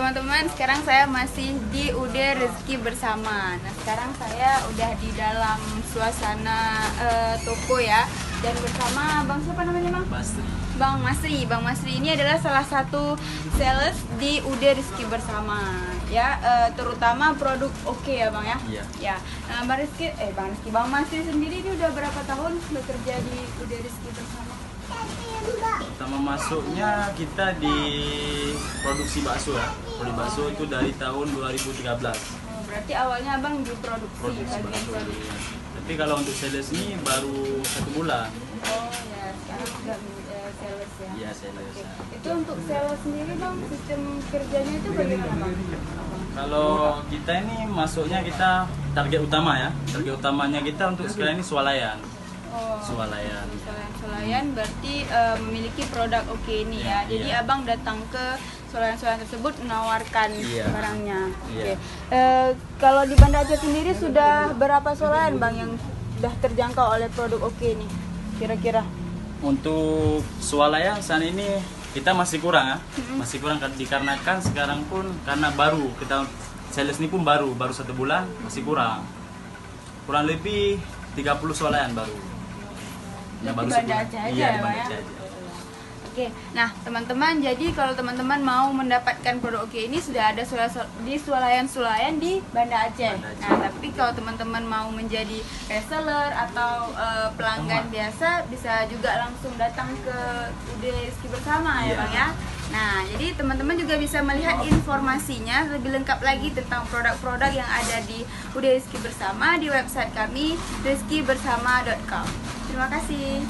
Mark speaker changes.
Speaker 1: teman-teman, sekarang saya masih di UD Rezeki Bersama. Nah, sekarang saya udah di dalam suasana toko ya. Dan bersama Bang siapa namanya Bang?
Speaker 2: Masri.
Speaker 1: Bang Masri. Bang Masri ini adalah salah satu sales di UD Rezeki Bersama. Ya, terutama produk oke ya Bang ya?
Speaker 2: Iya.
Speaker 1: Ya. Nah, Bang Masri sendiri ini udah berapa tahun bekerja di UD Rezeki Bersama?
Speaker 2: Pertama masuknya kita di produksi bakso ya. Produksi bakso itu dari tahun 2013.
Speaker 1: Berarti awalnya Abang di produksi bagian
Speaker 2: bakso.
Speaker 1: produksi.
Speaker 2: Tapi kalau untuk sales ini baru 1 bulan.
Speaker 1: Oh ya, sekarang sudah sales ya?
Speaker 2: Iya, sales.
Speaker 1: Oke. Itu untuk sales sendiri Bang, sistem kerjanya itu bagaimana Bang?
Speaker 2: Kalau kita ini masuknya kita target utama ya. Target utamanya kita untuk sekarang ini swalayan.
Speaker 1: Oh,
Speaker 2: Swalayan.
Speaker 1: swalayan berarti memiliki produk oke ini ya. Jadi
Speaker 2: iya.
Speaker 1: Abang datang ke swalayan-swalayan tersebut menawarkan
Speaker 2: Iya.
Speaker 1: barangnya.
Speaker 2: Iya.
Speaker 1: Oke. Kalau di Banda Aceh sendiri sudah berapa swalayan Bang yang sudah terjangkau oleh produk oke ini? Kira-kira?
Speaker 2: Untuk swalayan saat ini kita masih kurang ya. Masih kurang dikarenakan sekarang pun karena baru kita sales ini pun baru 1 bulan, masih kurang. Kurang lebih 30 swalayan baru.
Speaker 1: Di Banda Aceh aja
Speaker 2: iya,
Speaker 1: ya,
Speaker 2: di
Speaker 1: Bang,
Speaker 2: Banda
Speaker 1: ya?
Speaker 2: Aceh aja.
Speaker 1: Oke, nah teman-teman, jadi kalau teman-teman mau mendapatkan produk oke ini sudah ada di swalayan-swalayan di Banda Aceh.
Speaker 2: Banda Aceh.
Speaker 1: Nah, tapi kalau teman-teman mau menjadi reseller atau pelanggan biasa, bisa juga langsung datang ke UD Rezeki Bersama ya
Speaker 2: Iya.
Speaker 1: Bang ya. Nah, jadi teman-teman juga bisa melihat informasinya lebih lengkap lagi tentang produk-produk yang ada di UD Rezeki Bersama di website kami rezekibersama.com. Terima kasih.